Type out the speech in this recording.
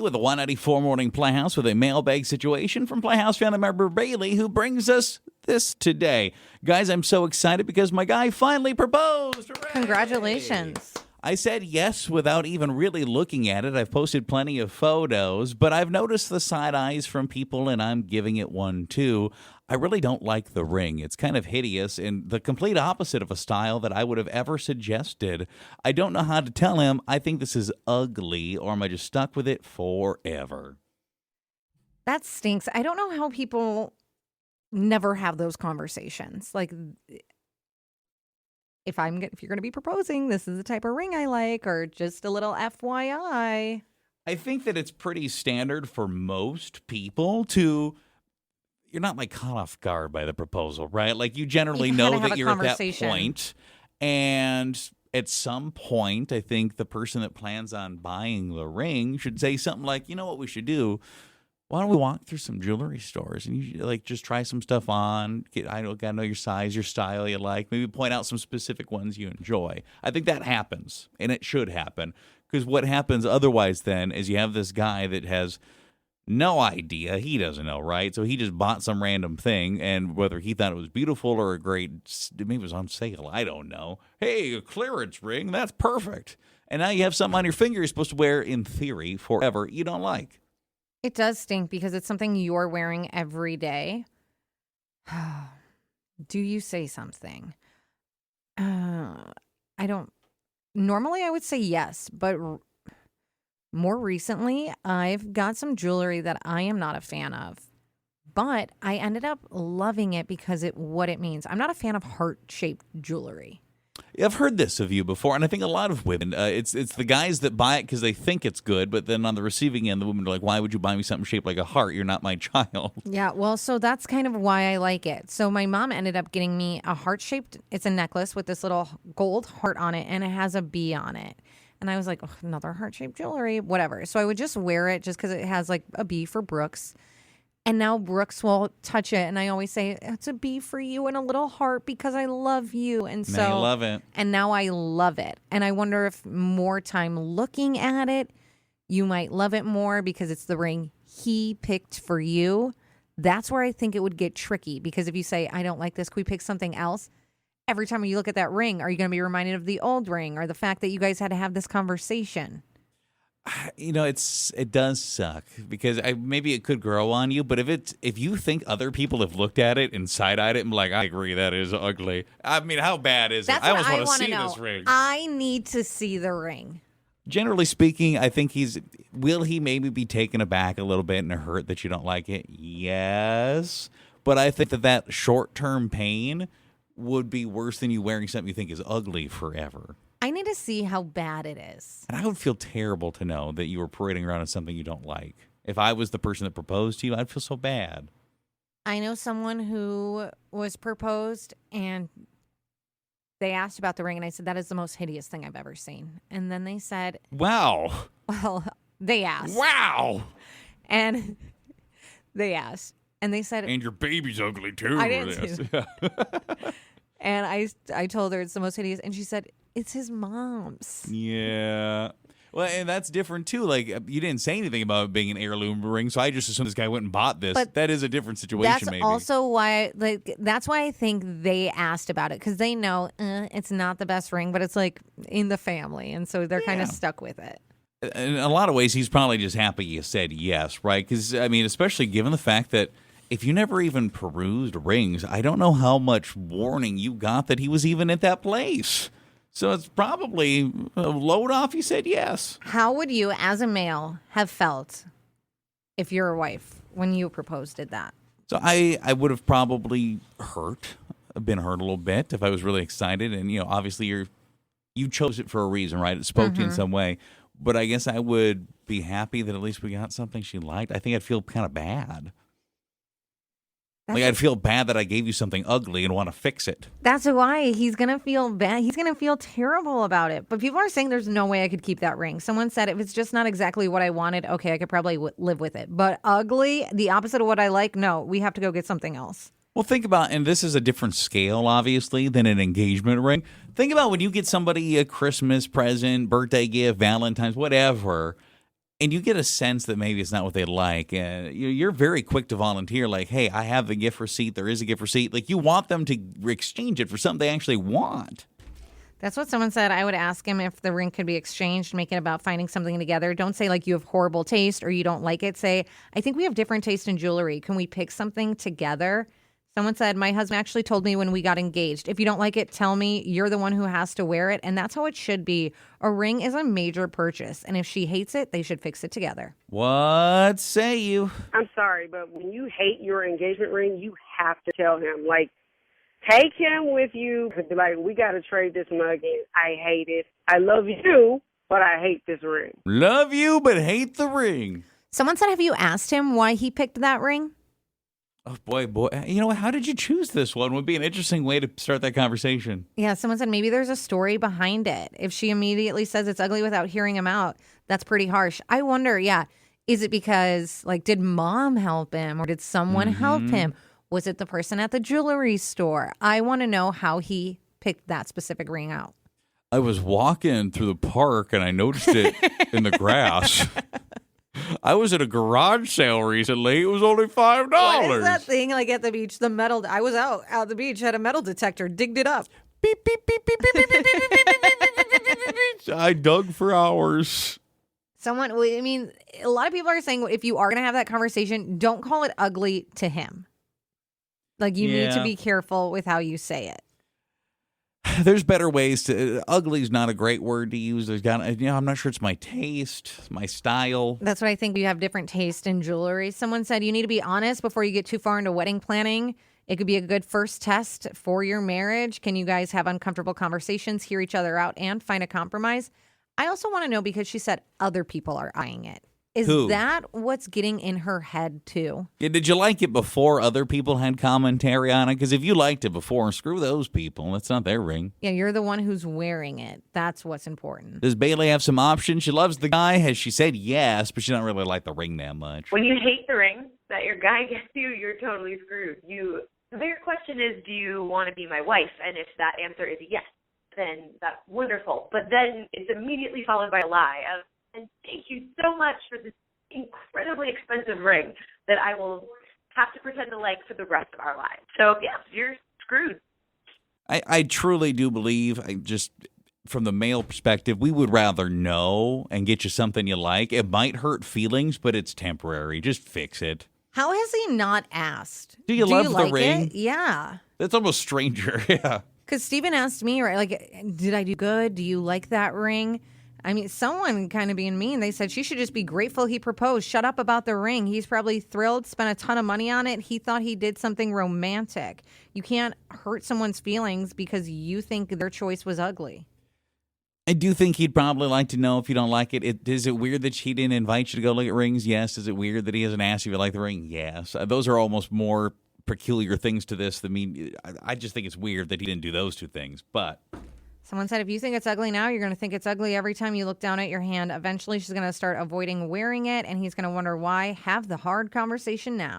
with the 194 Morning Playhouse with a mailbag situation from Playhouse family member Bailey, who brings us this today. Guys, I'm so excited because my guy finally proposed. Hooray! Congratulations. I said yes without even really looking at it. I've posted plenty of photos, but I've noticed the side eyes from people, and I'm giving it one too. I really don't like the ring. It's kind of hideous and the complete opposite of a style that I would have ever suggested. I don't know how to tell him I think this is ugly, or am I just stuck with it forever? That stinks. I don't know how people never have those conversations. Like, if you're going to be proposing, this is the type of ring I like, or just a little FYI. I think that it's pretty standard for most people to, you're not like caught off guard by the proposal, right? Like you generally You know kinda have that a you're at that conversation. point, and at some point, I think the person that plans on buying the ring should say something like, you know what we should do? Why don't we walk through some jewelry stores and you like just try some stuff on? Gotta know your size, your style you like. Maybe point out some specific ones you enjoy. I think that happens, and it should happen, because what happens otherwise then is you have this guy that has no idea. He doesn't know, right? So he just bought some random thing, and whether he thought it was beautiful or maybe it was on sale, I don't know. Hey, a clearance ring, that's perfect. And now you have something on your finger you're supposed to wear, in theory, forever, you don't like. It does stink because it's something you're wearing every day. Do you say something? I don't. Normally, I would say yes, but more recently, I've got some jewelry that I am not a fan of. But I ended up loving it because what it means. I'm not a fan of heart-shaped jewelry. I've heard this of you before, and I think a lot of women, it's the guys that buy it because they think it's good, but then on the receiving end, the women are like, why would you buy me something shaped like a heart? You're not my child. Yeah, well, so that's kind of why I like it. So my mom ended up getting me a heart-shaped, it's a necklace with this little gold heart on it, and it has a bee on it. And I was like, oh, another heart-shaped jewelry, whatever. So I would just wear it just because it has like a bee for Brooks. And now Brooks will touch it, and I always say, it's a bee for you and a little heart because I love you. And so, Now you love it. And now I love it. And I wonder if more time looking at it, you might love it more because it's the ring he picked for you. That's where I think it would get tricky, because if you say, I don't like this, can we pick something else? Every time you look at that ring, are you going to be reminded of the old ring or the fact that you guys had to have this conversation? You know, it does suck because maybe it could grow on you, but if you think other people have looked at it and side-eyed it and be like, I agree, that is ugly. I mean, how bad is That's it? I what almost I want to want to see know. this ring. I need to see the ring. Generally speaking, I think will he maybe be taken aback a little bit and hurt that you don't like it? Yes. But I think that short-term pain would be worse than you wearing something you think is ugly forever. I need to see how bad it is. And I would feel terrible to know that you were parading around in something you don't like. If I was the person that proposed to you, I'd feel so bad. I know someone who was proposed and they asked about the ring, and I said, that is the most hideous thing I've ever seen. And then they said, Wow. well, they asked. Wow. And they asked. And they said, And your baby's ugly too. I didn't and I told her it's the most hideous. And she said, it's his mom's. Yeah. Well, and that's different too. Like, you didn't say anything about it being an heirloom ring, so I just assumed this guy went and bought this. But that is a different situation, That's maybe. also why, that's why I think they asked about it, because they know it's not the best ring, but it's like in the family, and so they're kind of stuck with it. In a lot of ways, he's probably just happy you said yes, right? Because, I mean, especially given the fact that if you never even perused rings, I don't know how much warning you got that he was even at that place. So it's probably a load off. He said yes. How would you, as a male, have felt if your wife, when you proposed, did that? So I would have probably been hurt a little bit if I was really excited. And, obviously you chose it for a reason, right? It spoke to you in some way. But I guess I would be happy that at least we got something she liked. I think I'd feel kind of bad. I'd feel bad that I gave you something ugly and want to fix it. That's why he's going to feel bad. He's going to feel terrible about it. But people are saying there's no way I could keep that ring. Someone said if it's just not exactly what I wanted, okay, I could probably live with it. But ugly, the opposite of what I like, no, we have to go get something else. Well, think about, and this is a different scale, obviously, than an engagement ring. Think about when you get somebody a Christmas present, birthday gift, Valentine's, whatever, and you get a sense that maybe it's not what they like, you're very quick to volunteer, like, hey, I have the gift receipt. There is a gift receipt. Like, you want them to exchange it for something they actually want. That's what someone said. I would ask him if the ring could be exchanged, make it about finding something together. Don't say like you have horrible taste or you don't like it. Say, I think we have different taste in jewelry. Can we pick something together? Someone said, my husband actually told me when we got engaged, if you don't like it, tell me. You're the one who has to wear it. And that's how it should be. A ring is a major purchase. And if she hates it, they should fix it together. What say you? I'm sorry, but when you hate your engagement ring, you have to tell him, like, take him with you. Like, we got to trade this mug in. I hate it. I love you, but I hate this ring. Love you, but hate the ring. Someone said, have you asked him why he picked that ring? Oh, boy. You know, how did you choose this one? Would be an interesting way to start that conversation. Yeah, someone said maybe there's a story behind it. If she immediately says it's ugly without hearing him out, that's pretty harsh. I wonder, is it because, like, did mom help him or did someone help him? Was it the person at the jewelry store? I want to know how he picked that specific ring out. I was walking through the park and I noticed it in the grass. I was at a garage sale recently. It was only $5. What is that thing like at the beach? The metal. I was out at the beach, had a metal detector, digged it up. Beep, beep, beep, beep, beep, beep, beep, beep, beep, beep, beep, beep, beep. I dug for hours. A lot of people are saying if you are going to have that conversation, don't call it ugly to him. Like, you need to be careful with how you say it. There's better ways to. Ugly is not a great word to use. I'm not sure it's my taste, my style. That's what I think. You have different taste in jewelry. Someone said you need to be honest before you get too far into wedding planning. It could be a good first test for your marriage. Can you guys have uncomfortable conversations, hear each other out, and find a compromise? I also want to know, because she said other people are eyeing it. Is that what's getting in her head, too? Yeah, did you like it before other people had commentary on it? Because if you liked it before, screw those people. That's not their ring. Yeah, you're the one who's wearing it. That's what's important. Does Bailey have some options? She loves the guy. Has she said yes, but she don't really like the ring that much? When you hate the ring that your guy gets you, you're totally screwed. The bigger question is, do you want to be my wife? And if that answer is yes, then that's wonderful. But then it's immediately followed by a lie of, and thank you so much for this incredibly expensive ring that I will have to pretend to like for the rest of our lives. So, yeah, you're screwed. I truly do believe, from the male perspective, we would rather know and get you something you like. It might hurt feelings, but it's temporary. Just fix it. How has he not asked? Do you love like the ring? It? Yeah. That's almost stranger, yeah. Because Steven asked me, right, like, did I do good? Do you like that ring? I mean, someone kind of being mean. They said she should just be grateful he proposed. Shut up about the ring. He's probably thrilled, spent a ton of money on it. He thought he did something romantic. You can't hurt someone's feelings because you think their choice was ugly. I do think he'd probably like to know if you don't like it. Is it weird that she didn't invite you to go look at rings? Yes. Is it weird that he hasn't asked you if you like the ring? Yes. Those are almost more peculiar things to this. I just think it's weird that he didn't do those two things, but... Someone said, if you think it's ugly now, you're going to think it's ugly every time you look down at your hand. Eventually, she's going to start avoiding wearing it, and he's going to wonder why. Have the hard conversation now.